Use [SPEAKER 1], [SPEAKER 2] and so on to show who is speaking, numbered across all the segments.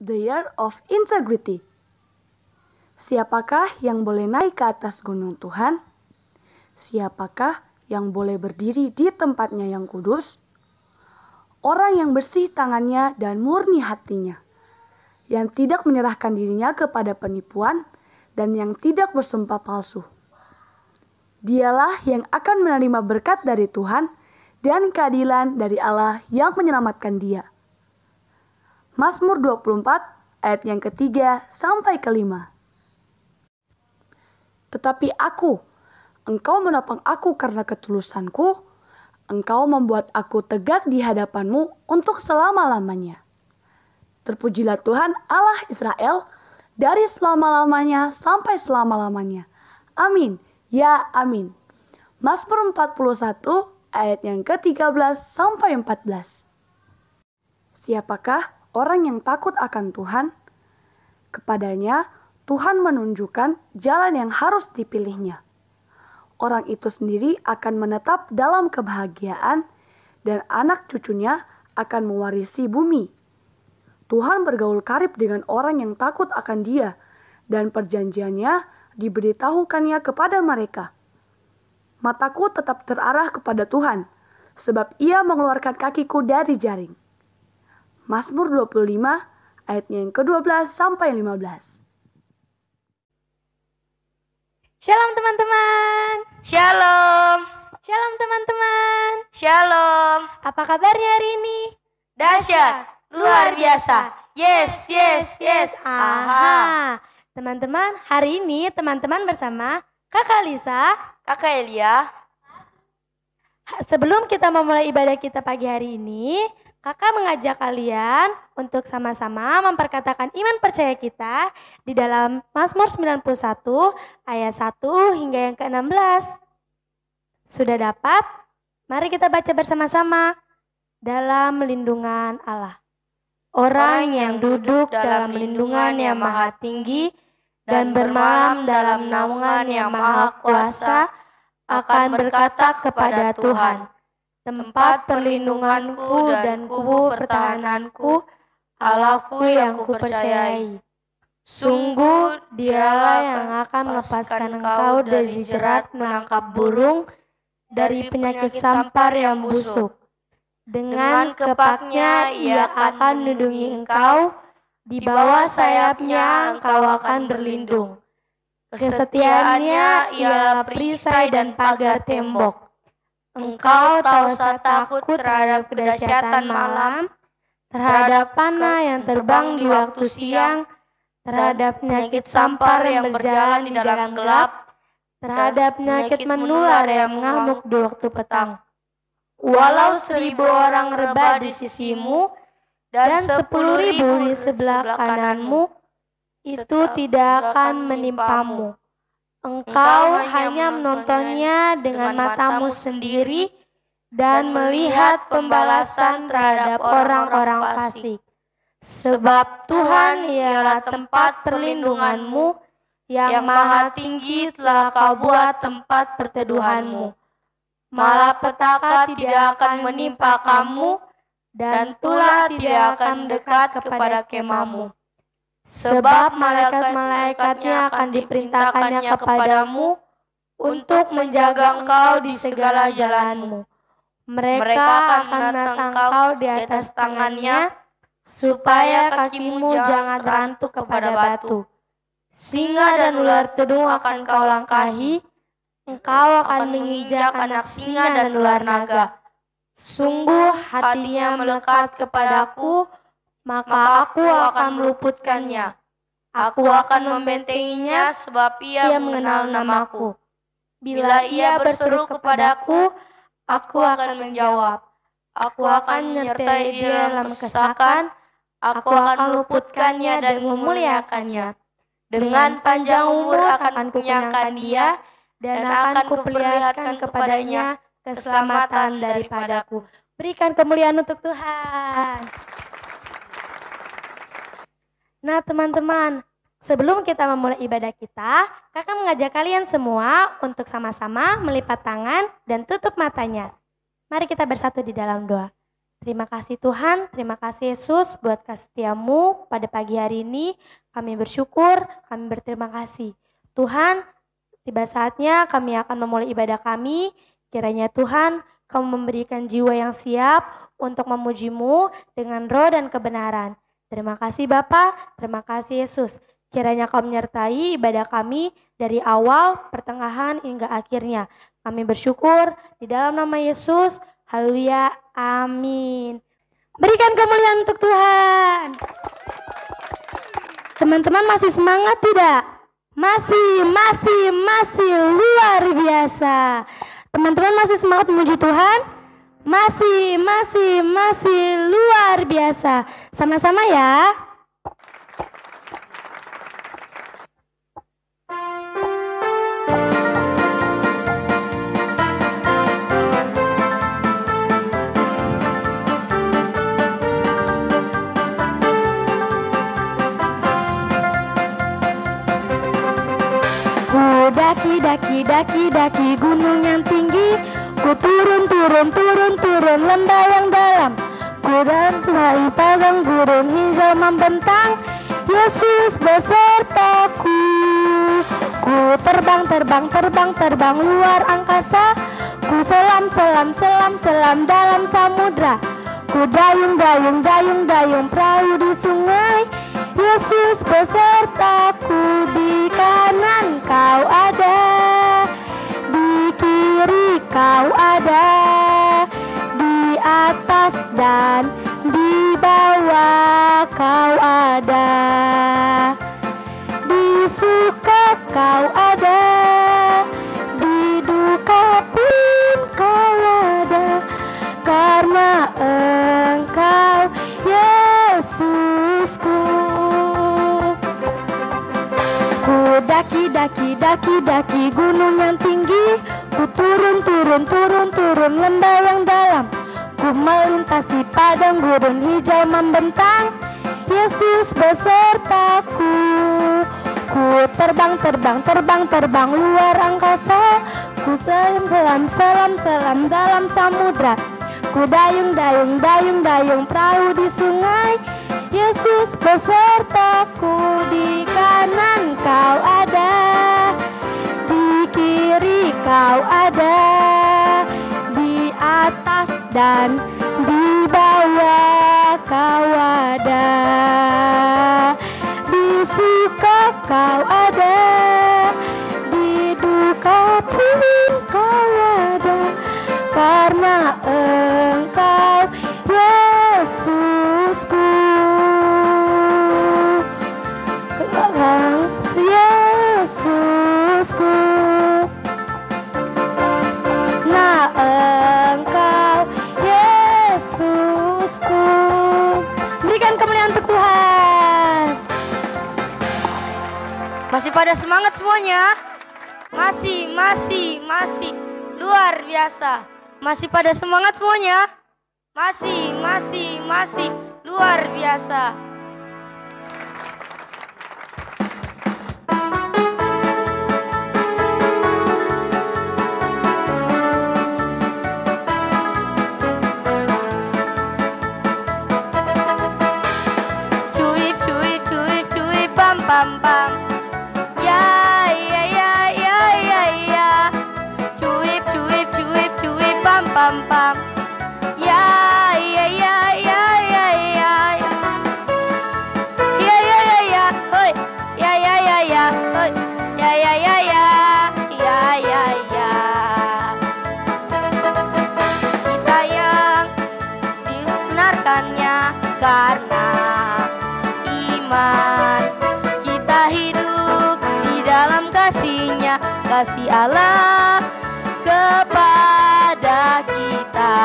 [SPEAKER 1] The Year of Integrity. Siapakah yang boleh naik ke atas gunung Tuhan? Siapakah yang boleh berdiri di tempatnya yang kudus? Orang yang bersih tangannya dan murni hatinya, yang tidak menyerahkan dirinya kepada penipuan dan yang tidak bersumpah palsu. Dialah yang akan menerima berkat dari Tuhan dan keadilan dari Allah yang menyelamatkan dia. Mazmur 24 ayat yang ketiga sampai kelima. Tetapi aku, Engkau menopang aku karena ketulusanku, Engkau membuat aku tegak di hadapanmu untuk selama-lamanya. Terpujilah Tuhan Allah Israel dari selama-lamanya sampai selama-lamanya. Amin. Ya, amin. Mazmur 41 ayat yang ke-13 sampai 14. Siapakah orang yang takut akan Tuhan? Kepadanya Tuhan menunjukkan jalan yang harus dipilihnya. Orang itu sendiri akan menetap dalam kebahagiaan dan anak cucunya akan mewarisi bumi. Tuhan bergaul karib dengan orang yang takut akan Dia dan perjanjiannya diberitahukannya kepada mereka. Mataku tetap terarah kepada Tuhan, sebab Ia mengeluarkan kakiku dari jaring. Mazmur 25 ayatnya yang ke-12 sampai 15.
[SPEAKER 2] Shalom teman-teman.
[SPEAKER 3] Shalom.
[SPEAKER 2] Shalom teman-teman.
[SPEAKER 3] Shalom.
[SPEAKER 2] Apa kabarnya hari ini?
[SPEAKER 3] Dahsyat, luar biasa. Yes, yes, yes. Aha.
[SPEAKER 2] Teman-teman, hari ini teman-teman bersama Kakak Lisa,
[SPEAKER 3] Kakak Elia.
[SPEAKER 2] Sebelum kita memulai ibadah kita pagi hari ini, Kakak mengajak kalian untuk sama-sama memperkatakan iman percaya kita di dalam Mazmur 91 ayat 1 hingga yang ke-16. Sudah dapat? Mari kita baca bersama-sama. Dalam lindungan Allah. Orang yang duduk dalam lindungan yang maha tinggi dan bermalam dalam naungan yang maha kuasa akan berkata kepada Tuhan, tempat perlindunganku dan kubu pertahananku, Allahku yang kupercayai. Sungguh Dialah yang akan melepaskan engkau dari jerat menangkap burung, dari penyakit sampar yang busuk. Dengan kepaknya Ia akan melindungi engkau, di bawah sayapnya engkau akan berlindung. Kesetiaannya ialah perisai dan pagar tembok. Engkau tak usah takut terhadap kedahsyatan malam, terhadap panah yang terbang di waktu siang, terhadap penyakit sampar yang berjalan di dalam gelap, terhadap penyakit menular yang mengamuk di waktu petang. Walau 1.000 orang rebah di sisimu dan 10.000 di sebelah kananmu, itu tidak akan menimpamu. Engkau hanya menontonnya dengan matamu sendiri dan melihat pembalasan terhadap orang-orang fasik. Sebab Tuhan ialah tempat perlindunganmu, yang maha tinggi telah kau buat tempat perteduhanmu. Malapetaka tidak akan menimpa kamu, dan tulah tidak akan mendekat kepada kemahmu. Sebab malaikat-malaikatnya akan diperintahkannya kepadamu untuk menjaga engkau di segala jalanmu. Mereka akan menatang engkau di atas tangannya, supaya kakimu jangan terantuk kepada batu. Singa dan ular tedung akan kau langkahi, engkau akan menginjak anak singa dan ular naga. Sungguh hatinya melekat kepadaku, maka aku akan meluputkannya. Aku akan membentenginya sebab ia mengenal namaku. Bila ia berseru kepadaku, aku akan menjawab. Aku akan menyertai dia dalam kesesakan, aku akan meluputkannya dan memuliakannya. Dengan panjang umur akan kukenyangkan dia, dan akan kuperlihatkan kepadanya keselamatan daripadaku. Berikan kemuliaan untuk Tuhan. Nah teman-teman, sebelum kita memulai ibadah kita, kakak mengajak kalian semua untuk sama-sama melipat tangan dan tutup matanya. Mari kita bersatu di dalam doa. Terima kasih Tuhan, terima kasih Yesus buat kasih setiamu pada pagi hari ini. Kami bersyukur, kami berterima kasih. Tuhan, tiba saatnya kami akan memulai ibadah kami. Kiranya Tuhan, Kamu memberikan jiwa yang siap untuk memuji-Mu dengan roh dan kebenaran. Terima kasih Bapa, terima kasih Yesus. Kiranya Kau menyertai ibadah kami dari awal, pertengahan, hingga akhirnya. Kami bersyukur di dalam nama Yesus. Haleluya, amin. Berikan kemuliaan untuk Tuhan. Teman-teman masih semangat tidak? Masih luar biasa. Teman-teman masih semangat memuji Tuhan? Masih luar biasa. Sama-sama ya. Daki gunung yang tinggi, ku turun lembah yang dalam, ku dari padang gurun hijau membentang, Yesus besertaku. Ku terbang luar angkasa, ku selam dalam samudra, ku dayung perahu di sungai, Yesus besertaku. Di kanan Kau ada, di kiri Kau ada, di atas dan di bawah Kau ada, di suka Kau ada, di duka pun Kau ada, karena Engkau Yesusku. Ku daki gunung yang tinggi, ku turun lembah yang dalam, ku melintasi padang gurun hijau membentang, Yesus besertaku. Ku terbang luar angkasa, ku selam dalam samudra, ku dayung perahu di sungai, Yesus besertaku. Di kanan Kau ada, di kiri Kau ada, di atas dan di bawah Kau ada, di suka Kau ada, di duka pun Kau ada, karena Engkau Yesusku. Yesusku, nah Engkau Yesusku. Berikan kemuliaan untuk Tuhan.
[SPEAKER 3] Masih pada semangat semuanya? Masih luar biasa. Masih pada semangat semuanya? Masih luar biasa. Pam pam, ya cuip pam pam pam, ya hoi, ya hoi, ya. Kita yang dibenarkannya karena iman. Hidup di dalam kasih-Nya, kasih Allah kepada kita.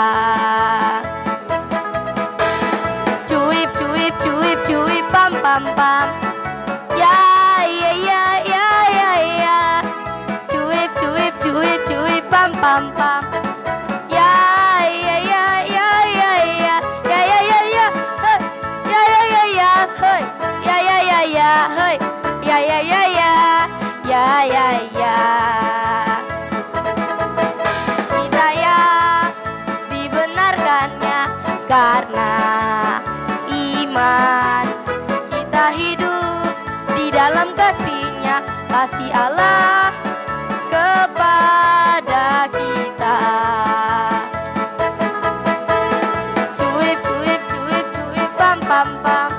[SPEAKER 3] Cuip pam pam pam, ya cuip pam pam pam, ya hoi, ya. Kita yang dibenarkannya beriman. Kita hidup di dalam kasih-Nya, kasih Allah kepada kita. Cuip, cuip, cuip, cuip, pam, pam, pam.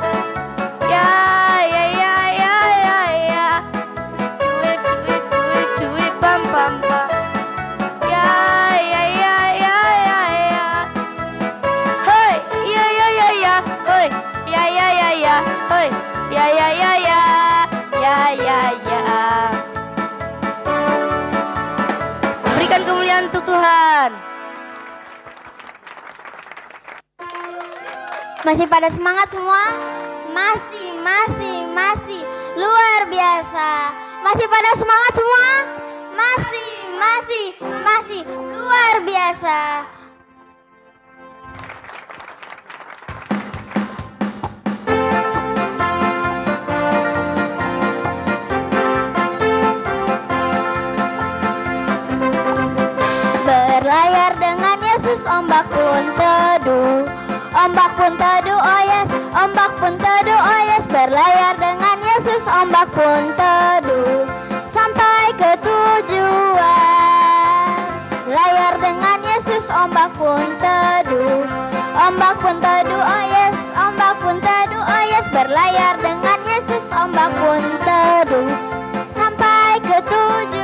[SPEAKER 3] Ya, ya, ya, ya, ya, ya. Cuip, cuip, cuip, cuip, pam, pam, pam. Ya, ya, ya, ya, ya, ya. Hei, ya, ya, ya, ya. Hei, ya, ya, ya, ya. Hei, ya, ya, ya, ya. Ya, ya, ya. Berikan kemuliaan untuk Tuhan.
[SPEAKER 2] Masih pada semangat semua? Masih luar biasa. Masih pada semangat semua? Masih luar biasa. Berlayar dengan Yesus, ombak pun teduh. Ombak pun teduh, oh yes. Ombak pun teduh, oh yes. Berlayar dengan Yesus, ombak pun teduh. Sampai ke tujuan. Layar dengan Yesus, ombak pun teduh. Ombak pun teduh, oh yes. Ombak pun teduh, oh yes. Berlayar dengan Yesus, ombak pun teduh. Sampai ke tujuan.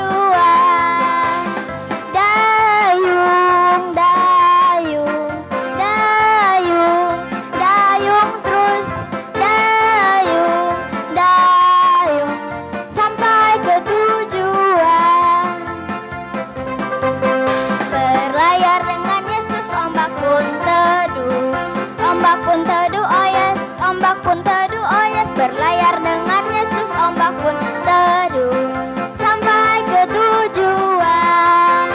[SPEAKER 2] Dayung, dayung, dayung, dayung terus. Dayung, dayung, sampai ke tujuan. Berlayar dengan Yesus, ombak pun teduh. Ombak pun teduh, oh yes. Ombak pun teduh, oh yes. Berlayar dengan Yesus, ombak pun teduh. Sampai ke tujuan.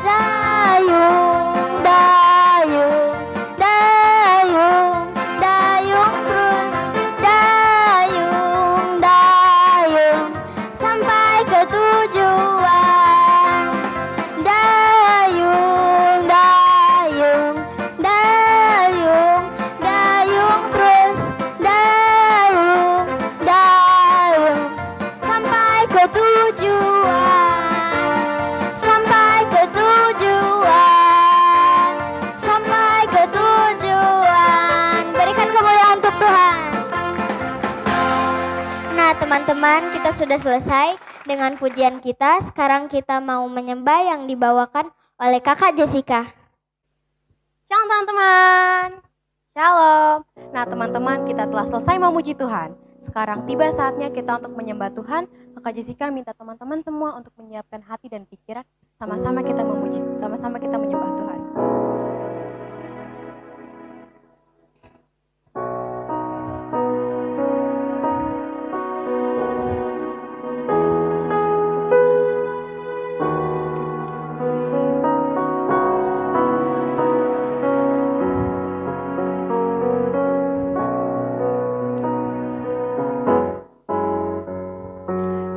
[SPEAKER 2] Dayung, dayung, dayung, dayung terus. Dayung, dayung, sampai ke tujuan. Dayung, dayung, dayung, dayung terus. Dayung, dayung, sampai ke tujuan. Sampai ke tujuan. Sampai ke tujuan. Berikan kemuliaan untuk Tuhan. Nah teman-teman, kita sudah selesai dengan pujian kita. Sekarang kita mau menyembah yang dibawakan oleh Kakak Jessica.
[SPEAKER 4] Shalom teman-teman. Shalom. Nah teman-teman, kita telah selesai memuji Tuhan. Sekarang tiba saatnya kita untuk menyembah Tuhan. Kakak Jessica minta teman-teman semua untuk menyiapkan hati dan pikiran. Sama-sama kita memuji, sama-sama kita menyembah Tuhan.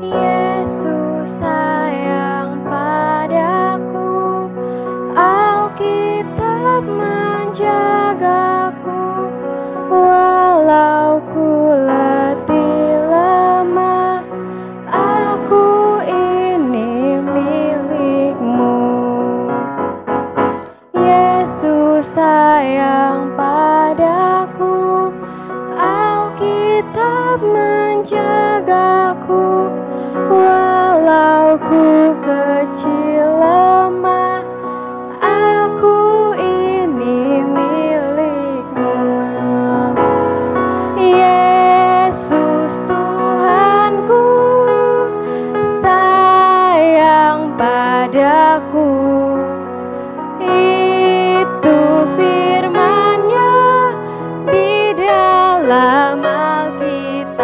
[SPEAKER 4] Yesus sayang padaku, Alkitab menjagaku, walau ku letih lemah, aku ini milikmu. Yesus sayang padaku, Alkitab menjagaku, walau ku kecil lemah, aku ini milikmu. Yesus Tuhanku sayang padaku, itu firman-Nya di dalam Alkitab.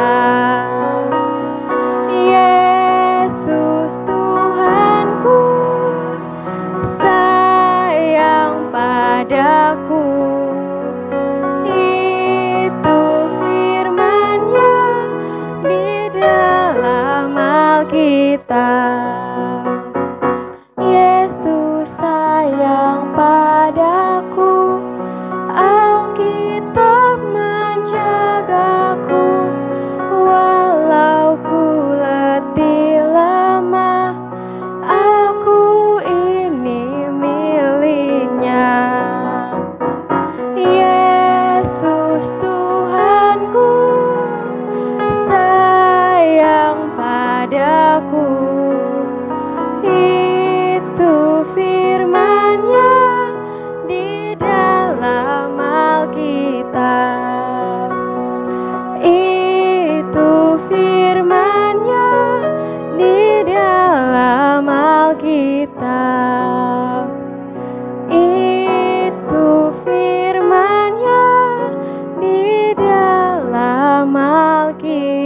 [SPEAKER 4] Yesus Tuhanku sayang padaku, itu firman-Nya di dalam Alkitab. Yesus sayang padaku, Alkitab menjagaku,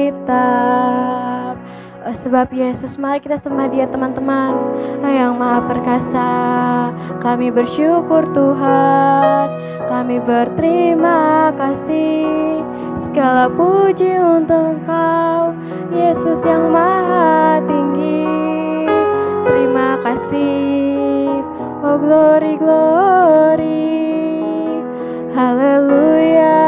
[SPEAKER 4] Alkitab. Sebab Yesus, mari kita sembah Dia teman-teman, yang Maha Perkasa. Kami bersyukur Tuhan, kami berterima kasih. Segala puji untuk Engkau, Yesus yang Maha Tinggi. Terima kasih, oh glory, glory, haleluya.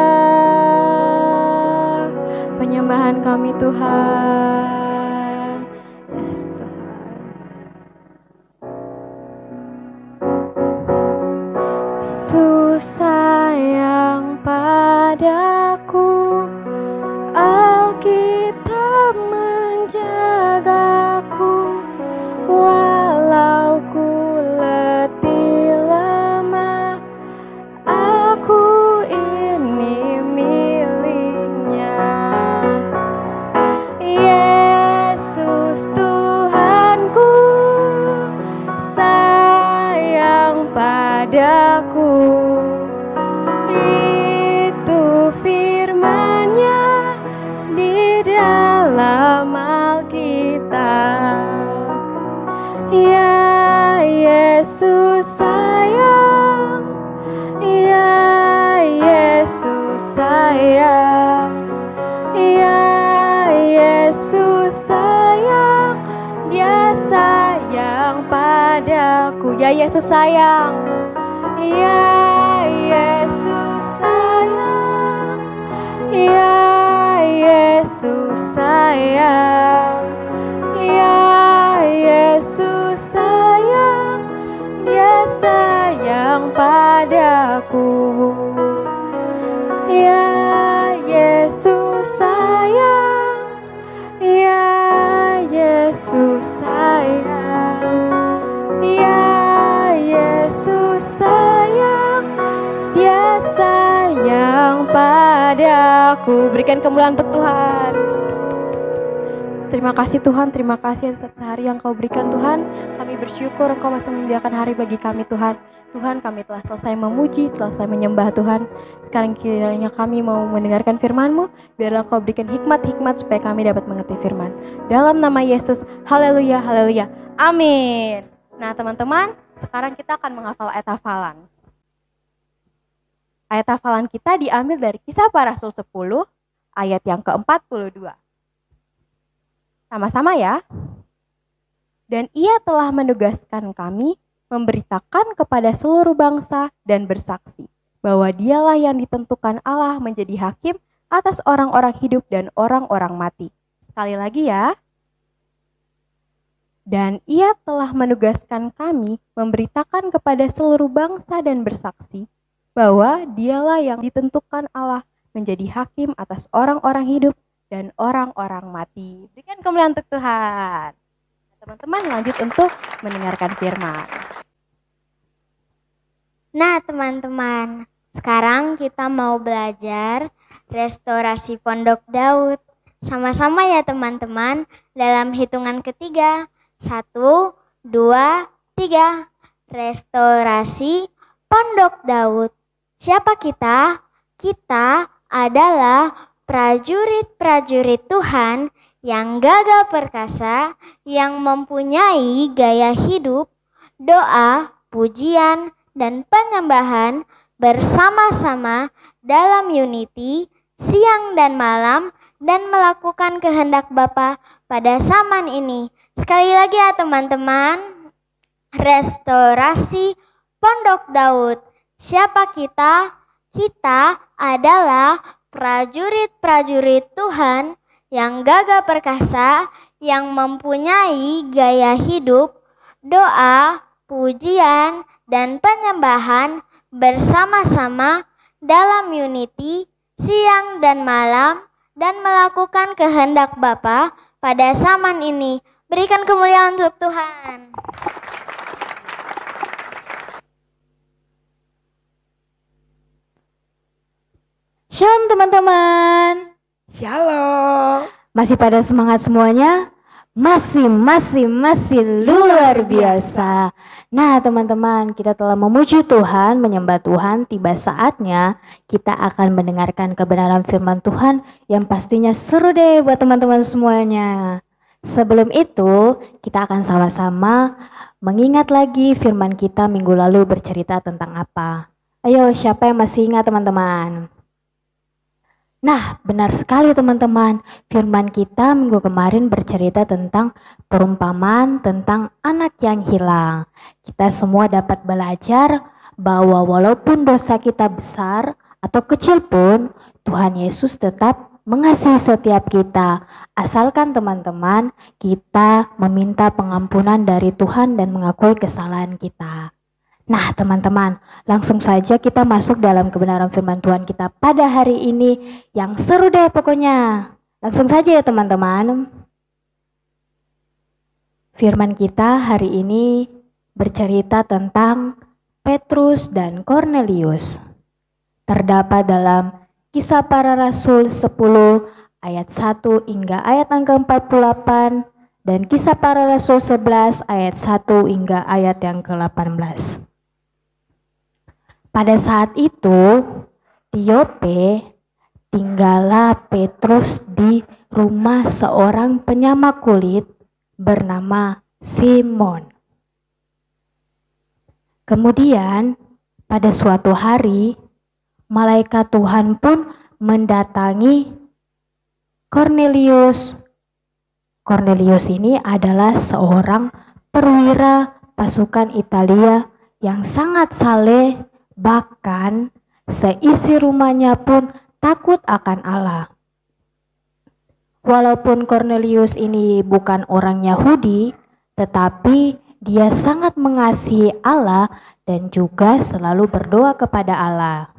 [SPEAKER 4] Penyembahan kami Tuhan, yes Tuhan. Yesus sayang padaku, Alkitab menjagaku, walau ku letih lemah, aku ini miliknya. Yesus Tuhanku sayang padaku, itu firman-Nya di dalam Alkitab. Ya Yesus sayang, ya Yesus sayang, ya Yesus sayang, Dia sayang padaku. Ya Yesus sayang, ya Yesus sayang, ya Yesus sayang, ya Yesus sayang, Dia sayang padaku. Ya Yesus sayang, ya Yesus sayang, ya Yesus sayang, Dia sayang padaku. Berikan kemuliaan untuk Tuhan. Terima kasih Tuhan, terima kasih atas hari yang Kau berikan Tuhan. Kami bersyukur Engkau masih menyediakan hari bagi kami Tuhan. Tuhan, kami telah selesai memuji, telah selesai menyembah Tuhan. Sekarang kiranya kami mau mendengarkan firman-Mu. Biarlah Engkau berikan hikmat-hikmat supaya kami dapat mengerti firman. Dalam nama Yesus, haleluya, haleluya, amin. Nah teman-teman, sekarang kita akan menghafal ayat hafalan. Ayat hafalan kita diambil dari Kisah Para Rasul 10, ayat yang ke-42. Sama-sama ya. Dan Ia telah menugaskan kami memberitakan kepada seluruh bangsa dan bersaksi bahwa Dialah yang ditentukan Allah menjadi hakim atas orang-orang hidup dan orang-orang mati. Sekali lagi ya. Dan Ia telah menugaskan kami memberitakan kepada seluruh bangsa dan bersaksi bahwa Dialah yang ditentukan Allah menjadi hakim atas orang-orang hidup dan orang-orang mati. Berikan kemuliaan untuk Tuhan. Teman-teman lanjut untuk mendengarkan firman.
[SPEAKER 5] Nah teman-teman, sekarang kita mau belajar restorasi Pondok Daud. Sama-sama ya teman-teman, dalam hitungan ketiga. 1, 2, 3. Restorasi Pondok Daud. Siapa kita? Kita adalah prajurit-prajurit Tuhan yang gagah perkasa, yang mempunyai gaya hidup, doa, pujian, dan penyembahan bersama-sama dalam unity, siang dan malam, dan melakukan kehendak Bapa pada zaman ini. Sekali lagi ya teman-teman, restorasi Pondok Daud. Siapa kita? Kita adalah prajurit-prajurit Tuhan yang gagah perkasa, yang mempunyai gaya hidup, doa, pujian, dan penyembahan bersama-sama dalam unity, siang dan malam, dan melakukan kehendak Bapa pada zaman ini. Berikan kemuliaan untuk Tuhan.
[SPEAKER 1] Shalom teman-teman.
[SPEAKER 6] Shalom.
[SPEAKER 1] Masih pada semangat semuanya?
[SPEAKER 6] Masih luar biasa. Nah teman-teman, kita telah memuji Tuhan, menyembah Tuhan. Tiba saatnya kita akan mendengarkan kebenaran firman Tuhan yang pastinya seru deh buat teman-teman semuanya. Sebelum itu, kita akan sama-sama mengingat lagi firman kita minggu lalu bercerita tentang apa. Ayo, siapa yang masih ingat teman-teman? Nah, benar sekali teman-teman. Firman kita minggu kemarin bercerita tentang perumpamaan tentang anak yang hilang. Kita semua dapat belajar bahwa walaupun dosa kita besar atau kecil pun, Tuhan Yesus tetap mengasihi setiap kita. Asalkan teman-teman kita meminta pengampunan dari Tuhan dan mengakui kesalahan kita. Nah teman-teman, langsung saja kita masuk dalam kebenaran firman Tuhan kita pada hari ini yang seru deh pokoknya. Langsung saja ya teman-teman. Firman kita hari ini bercerita tentang Petrus dan Kornelius. Terdapat dalam Kisah Para Rasul 10 ayat 1 hingga ayat angka 48 dan Kisah Para Rasul 11 ayat 1 hingga ayat yang ke-18. Pada saat itu, di Yope, tinggallah Petrus di rumah seorang penyamak kulit bernama Simon. Kemudian, pada suatu hari, malaikat Tuhan pun mendatangi Kornelius. Kornelius ini adalah seorang perwira pasukan Italia yang sangat saleh. Bahkan seisi rumahnya pun takut akan Allah. Walaupun Kornelius ini bukan orang Yahudi, tetapi dia sangat mengasihi Allah dan juga selalu berdoa kepada Allah.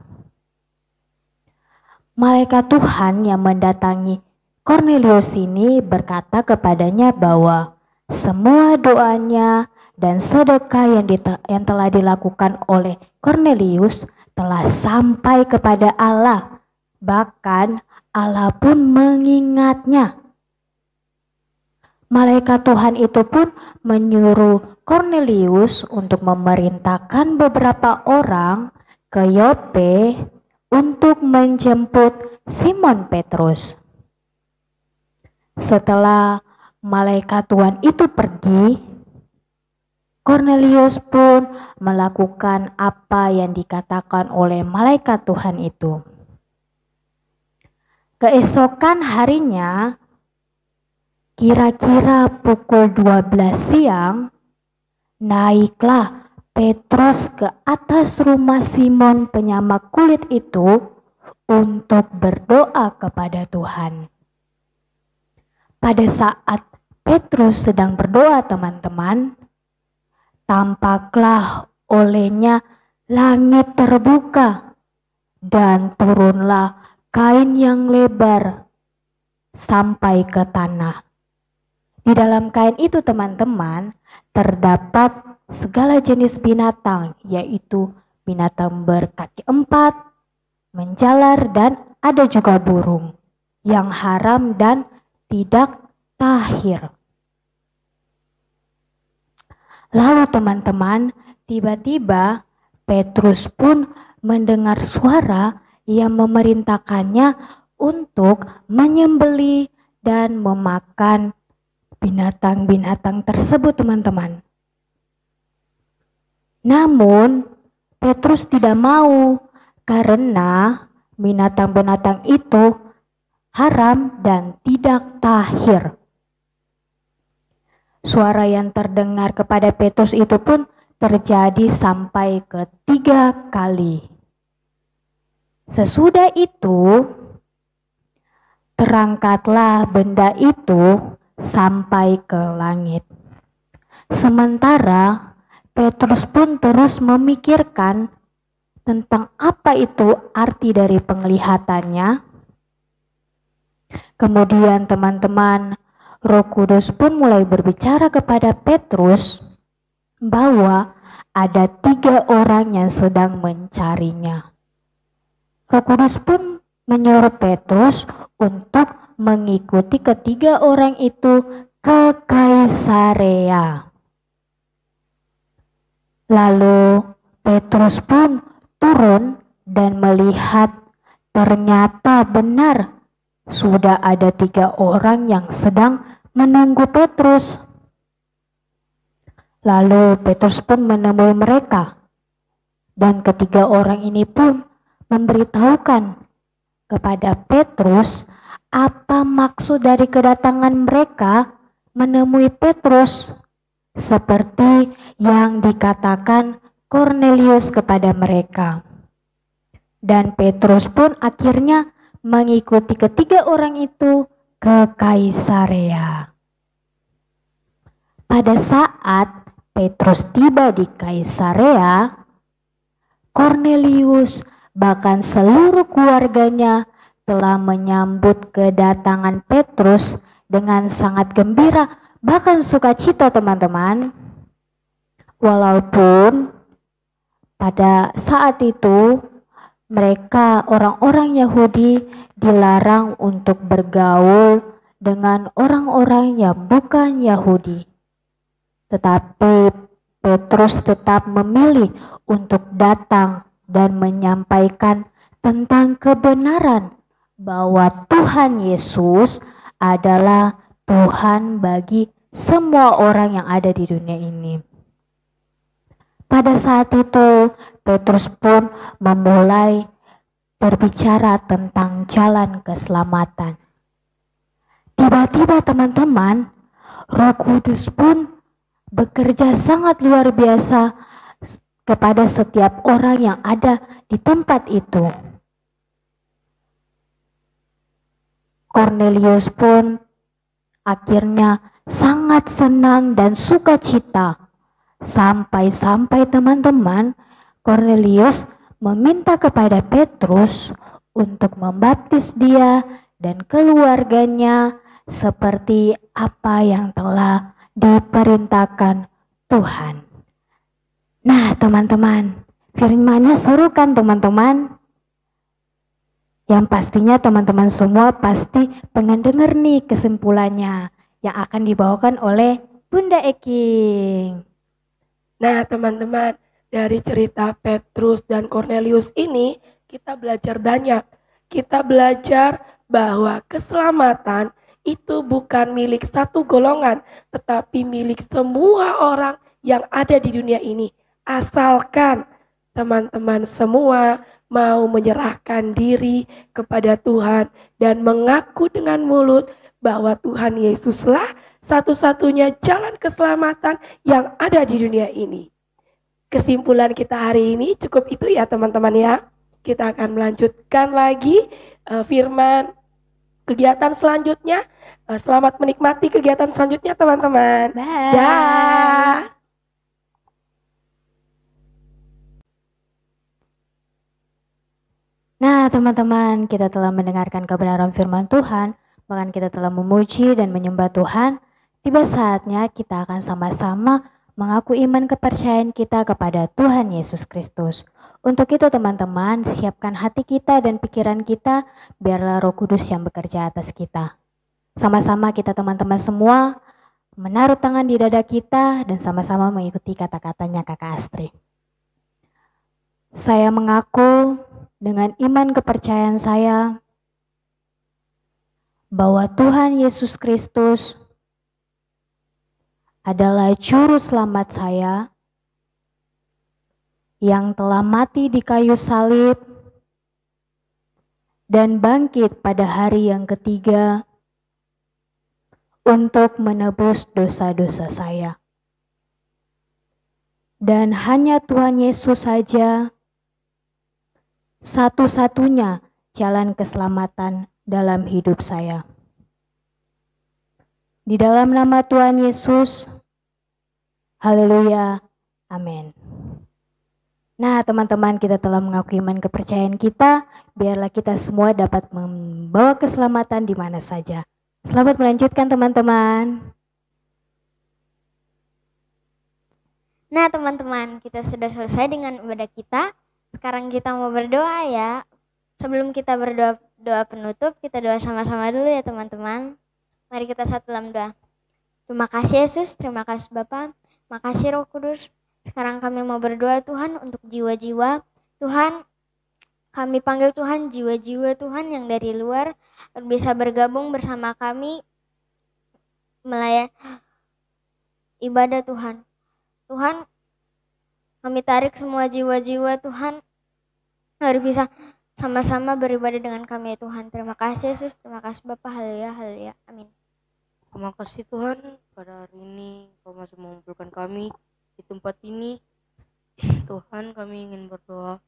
[SPEAKER 6] Malaikat Tuhan yang mendatangi Kornelius ini berkata kepadanya bahwa semua doanya dan sedekah yang telah dilakukan oleh Kornelius telah sampai kepada Allah. Bahkan Allah pun mengingatnya. Malaikat Tuhan itu pun menyuruh Kornelius untuk memerintahkan beberapa orang ke Yope untuk menjemput Simon Petrus. Setelah malaikat Tuhan itu pergi, Kornelius pun melakukan apa yang dikatakan oleh malaikat Tuhan itu. Keesokan harinya, kira-kira pukul 12 siang, naiklah Petrus ke atas rumah Simon penyamak kulit itu untuk berdoa kepada Tuhan. Pada saat Petrus sedang berdoa teman-teman, tampaklah olehnya langit terbuka dan turunlah kain yang lebar sampai ke tanah. Di dalam kain itu teman-teman terdapat segala jenis binatang, yaitu binatang berkaki 4, menjalar dan ada juga burung yang haram dan tidak tahir. Lalu teman-teman, tiba-tiba Petrus pun mendengar suara yang memerintahkannya untuk menyembelih dan memakan binatang-binatang tersebut teman-teman. Namun Petrus tidak mau karena binatang-binatang itu haram dan tidak tahir. Suara yang terdengar kepada Petrus itu pun terjadi sampai ke 3 kali. Sesudah itu, terangkatlah benda itu sampai ke langit. Sementara Petrus pun terus memikirkan tentang apa itu arti dari penglihatannya. Kemudian teman-teman, Roh Kudus pun mulai berbicara kepada Petrus bahwa ada 3 orang yang sedang mencarinya. Roh Kudus pun menyuruh Petrus untuk mengikuti ketiga orang itu ke Kaisarea. Lalu Petrus pun turun dan melihat ternyata benar sudah ada 3 orang yang sedang menunggu Petrus. Lalu Petrus pun menemui mereka, dan ketiga orang ini pun memberitahukan kepada Petrus apa maksud dari kedatangan mereka menemui Petrus, seperti yang dikatakan Kornelius kepada mereka. Dan Petrus pun akhirnya mengikuti ketiga orang itu ke Kaisarea. Pada saat Petrus tiba di Kaisarea, Kornelius bahkan seluruh keluarganya telah menyambut kedatangan Petrus dengan sangat gembira, bahkan sukacita teman-teman. Walaupun pada saat itu mereka orang-orang Yahudi dilarang untuk bergaul dengan orang-orang yang bukan Yahudi. Tetapi Petrus tetap memilih untuk datang dan menyampaikan tentang kebenaran bahwa Tuhan Yesus adalah Tuhan bagi semua orang yang ada di dunia ini. Pada saat itu, Petrus pun memulai berbicara tentang jalan keselamatan. Tiba-tiba teman-teman, Roh Kudus pun bekerja sangat luar biasa kepada setiap orang yang ada di tempat itu. Kornelius pun akhirnya sangat senang dan sukacita. Sampai-sampai teman-teman, Kornelius meminta kepada Petrus untuk membaptis dia dan keluarganya seperti apa yang telah diperintahkan Tuhan. Nah teman-teman, firman-Nya seru kan teman-teman? Yang pastinya teman-teman semua pasti pengen denger nih kesimpulannya yang akan dibawakan oleh Bunda Eking.
[SPEAKER 7] Nah teman-teman, dari cerita Petrus dan Kornelius ini kita belajar banyak. Kita belajar bahwa keselamatan itu bukan milik satu golongan, tetapi milik semua orang yang ada di dunia ini. Asalkan teman-teman semua mau menyerahkan diri kepada Tuhan dan mengaku dengan mulut bahwa Tuhan Yesuslah satu-satunya jalan keselamatan yang ada di dunia ini. Kesimpulan kita hari ini cukup itu ya teman-teman ya. Kita akan melanjutkan lagi firman kegiatan selanjutnya. Selamat menikmati kegiatan selanjutnya teman-teman.
[SPEAKER 6] Bye.
[SPEAKER 7] Dah.
[SPEAKER 6] Nah teman-teman, kita telah mendengarkan kebenaran firman Tuhan, bahkan kita telah memuji dan menyembah Tuhan. Tiba saatnya kita akan sama-sama mengaku iman kepercayaan kita kepada Tuhan Yesus Kristus. Untuk itu teman-teman, siapkan hati kita dan pikiran kita, biarlah Roh Kudus yang bekerja atas kita. Sama-sama kita teman-teman semua menaruh tangan di dada kita dan sama-sama mengikuti kata-katanya Kakak Astri. Saya mengaku dengan iman kepercayaan saya bahwa Tuhan Yesus Kristus adalah juru selamat saya yang telah mati di kayu salib dan bangkit pada hari yang ketiga untuk menebus dosa-dosa saya. Dan hanya Tuhan Yesus saja satu-satunya jalan keselamatan dalam hidup saya. Di dalam nama Tuhan Yesus, haleluya, amin. Nah teman-teman, kita telah mengakui iman kepercayaan kita, biarlah kita semua dapat membawa keselamatan di mana saja. Selamat melanjutkan teman-teman.
[SPEAKER 5] Nah teman-teman, kita sudah selesai dengan ibadah kita. Sekarang kita mau berdoa ya. Sebelum kita berdoa penutup, kita doa sama-sama dulu ya teman-teman. Mari kita satu dalam doa. Terima kasih Yesus, terima kasih Bapa, makasih Roh Kudus. Sekarang kami mau berdoa Tuhan untuk jiwa-jiwa. Tuhan, kami panggil Tuhan jiwa-jiwa Tuhan yang dari luar bisa bergabung bersama kami melayani ibadah Tuhan. Tuhan, kami tarik semua jiwa-jiwa Tuhan agar bisa sama-sama beribadah dengan kami Tuhan. Terima kasih Yesus, terima kasih Bapa, haleluya, haleluya, amin.
[SPEAKER 3] Terima kasih Tuhan, pada hari ini Kau masih mengumpulkan kami di tempat ini. Tuhan, kami ingin berdoa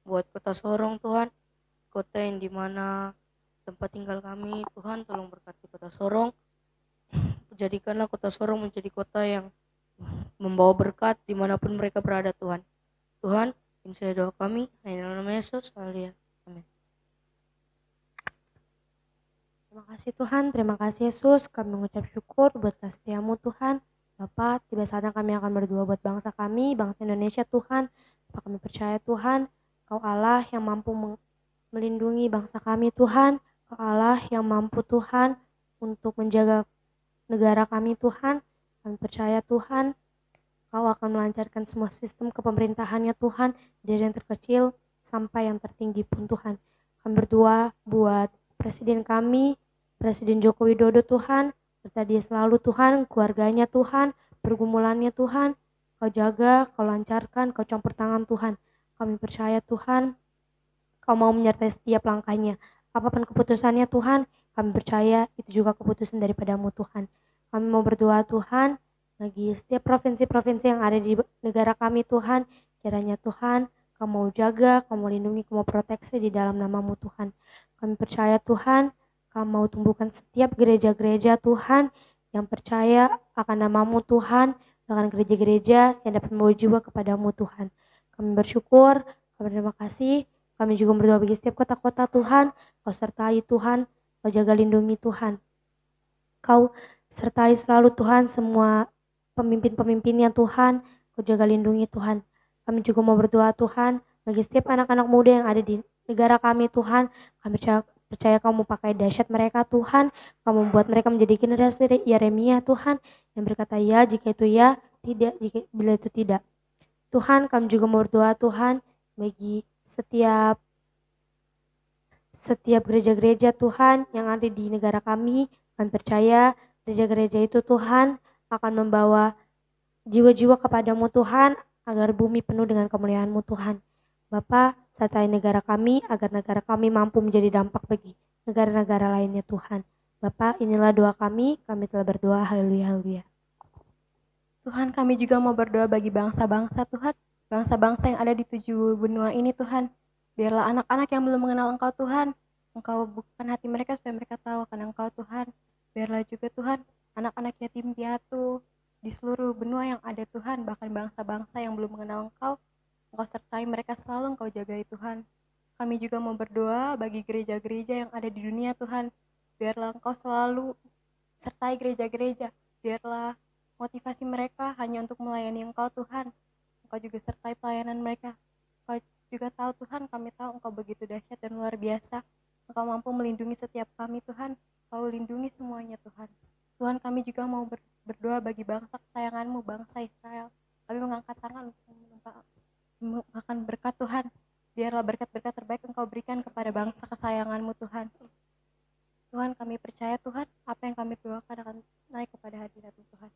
[SPEAKER 3] buat kota Sorong Tuhan, kota yang dimana tempat tinggal kami. Tuhan, tolong berkati kota Sorong. Jadikanlah kota Sorong menjadi kota yang membawa berkat dimanapun mereka berada Tuhan. Tuhan, ini saya doa kami, hanya dalam nama Yesus, haleluya, amin.
[SPEAKER 4] Terima kasih Tuhan, terima kasih Yesus. Kami mengucap syukur buat kasih setiamu Tuhan. Bapa, tiba saatnya kami akan berdoa buat bangsa kami, bangsa Indonesia Tuhan. Bapa, kami percaya Tuhan, Kau Allah yang mampu melindungi bangsa kami Tuhan. Kau Allah yang mampu Tuhan untuk menjaga negara kami Tuhan. Kami percaya Tuhan, Kau akan melancarkan semua sistem kepemerintahannya Tuhan, dari yang terkecil sampai yang tertinggi pun Tuhan. Kami berdoa buat Presiden kami, Presiden Joko Widodo Tuhan, serta dia selalu Tuhan, keluarganya Tuhan, pergumulannya Tuhan, Kau jaga, Kau lancarkan, Kau campur tangan Tuhan. Kami percaya Tuhan, Kau mau menyertai setiap langkahnya. Apapun keputusannya Tuhan, kami percaya itu juga keputusan daripadamu Tuhan. Kami mau berdoa Tuhan, bagi setiap provinsi-provinsi yang ada di negara kami Tuhan, kiranya Tuhan, Kau mau jaga, Kau mau lindungi, Kau mau proteksi di dalam nama-Mu Tuhan. Kami percaya Tuhan, Kau mau tumbuhkan setiap gereja-gereja Tuhan yang percaya akan nama-Mu Tuhan, bahkan gereja-gereja yang dapat membawa jiwa kepadamu Tuhan. Kami bersyukur, kami terima kasih, kami juga berdoa bagi setiap kota-kota Tuhan, Kau sertai Tuhan, Kau jaga lindungi Tuhan. Kau sertai selalu Tuhan semua pemimpin-pemimpinnya Tuhan, Kau jaga lindungi Tuhan. Kami juga mau berdoa Tuhan, bagi setiap anak-anak muda yang ada di negara kami Tuhan, kami percaya Kau mau pakai dahsyat mereka Tuhan, Kau membuat mereka menjadi generasi Yeremia Tuhan, yang berkata ya jika itu ya, tidak jika bila itu tidak. Tuhan, kami juga mau berdoa Tuhan, bagi setiap gereja-gereja Tuhan yang ada di negara kami percaya gereja-gereja itu Tuhan akan membawa jiwa-jiwa kepadamu Tuhan, agar bumi penuh dengan kemuliaan-Mu Tuhan. Bapa, sertai negara kami agar negara kami mampu menjadi dampak bagi negara-negara lainnya Tuhan. Bapa, inilah doa kami telah berdoa, haleluya, haleluya. Tuhan, kami juga mau berdoa bagi bangsa-bangsa Tuhan, bangsa-bangsa yang ada di 7 benua ini Tuhan. Biarlah anak-anak yang belum mengenal Engkau Tuhan, Engkau bukakan hati mereka supaya mereka tahu akan Engkau Tuhan. Biarlah juga Tuhan, anak-anak yatim piatu di seluruh benua yang ada Tuhan, bahkan bangsa-bangsa yang belum mengenal Engkau, Engkau sertai mereka selalu, Engkau jagai Tuhan. Kami juga mau berdoa bagi gereja-gereja yang ada di dunia Tuhan. Biarlah Engkau selalu sertai gereja-gereja. Biarlah motivasi mereka hanya untuk melayani Engkau Tuhan. Engkau juga sertai pelayanan mereka. Engkau juga tahu Tuhan, kami tahu Engkau begitu dahsyat dan luar biasa. Engkau mampu melindungi setiap kami Tuhan. Engkau lindungi semuanya Tuhan. Tuhan, kami juga mau berdoa bagi bangsa kesayangan-Mu, bangsa Israel. Kami mengangkat tangan untuk makan berkat Tuhan. Biarlah berkat-berkat terbaik Engkau berikan kepada bangsa kesayangan-Mu Tuhan. Tuhan, kami percaya Tuhan, apa yang kami doakan akan naik kepada hadirat-Mu Tuhan.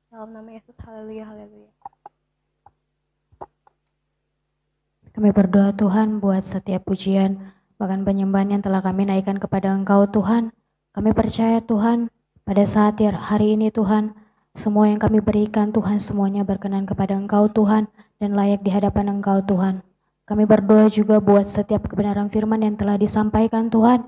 [SPEAKER 4] Dalam nama Yesus, haleluya, haleluya.
[SPEAKER 6] Kami berdoa Tuhan buat setiap pujian, bahkan penyembahan yang telah kami naikkan kepada Engkau Tuhan. Kami percaya Tuhan, pada saat hari ini Tuhan, semua yang kami berikan Tuhan, semuanya berkenan kepada Engkau Tuhan, dan layak di hadapan Engkau Tuhan. Kami berdoa juga buat setiap kebenaran firman yang telah disampaikan Tuhan.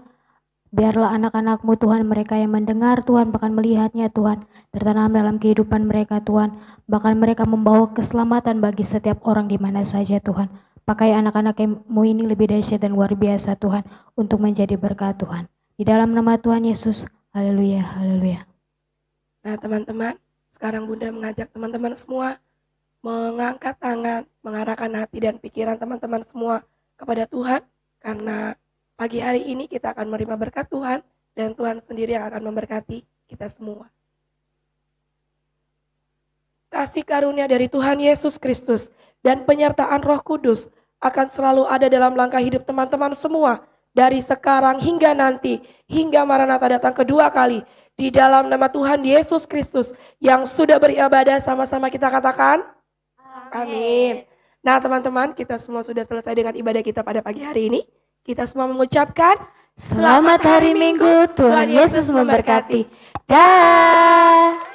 [SPEAKER 6] Biarlah anak-anak-Mu Tuhan, mereka yang mendengar Tuhan, bahkan melihatnya Tuhan, tertanam dalam kehidupan mereka Tuhan, bahkan mereka membawa keselamatan bagi setiap orang di mana saja Tuhan. Pakai anak-anak-Mu ini lebih dahsyat dan luar biasa Tuhan, untuk menjadi berkat Tuhan. Di dalam nama Tuhan Yesus, haleluya, haleluya.
[SPEAKER 7] Nah teman-teman, sekarang Bunda mengajak teman-teman semua mengangkat tangan, mengarahkan hati dan pikiran teman-teman semua kepada Tuhan, karena pagi hari ini kita akan menerima berkat Tuhan, dan Tuhan sendiri yang akan memberkati kita semua. kasih karunia dari Tuhan Yesus Kristus, dan penyertaan Roh Kudus akan selalu ada dalam langkah hidup teman-teman semua. Dari sekarang hingga nanti, hingga Maranatha datang kedua kali. Di dalam nama Tuhan Yesus Kristus yang sudah beribadah, sama-sama kita katakan amin. Nah teman-teman, kita semua sudah selesai dengan ibadah kita pada pagi hari ini. Kita semua mengucapkan
[SPEAKER 6] Selamat hari Minggu, Tuhan Yesus memberkati. Dah.